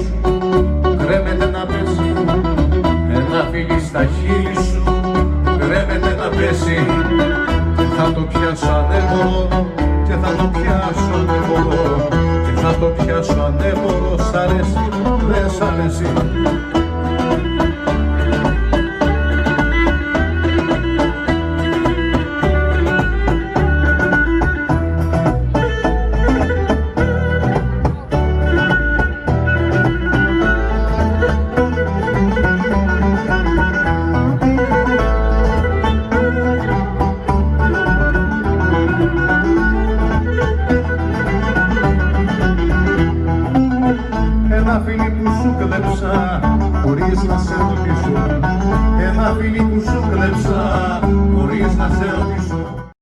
σου κρέμεται να πέσει, ένα φίλι στα χείλη σου κρέμεται να πέσει. Και θα το πιάσω αν δεν μπορώ, και θα το πιάσω αν δεν μπορώ, και θα το πιάσω αν δεν μπορώ. Σ' αρέσει, δεν σ' αρέσει? Ένα φίλι που σου κλέψα χωρίς να σε ρωτήσω, ένα φίλι που σου κλέψα χωρίς να σε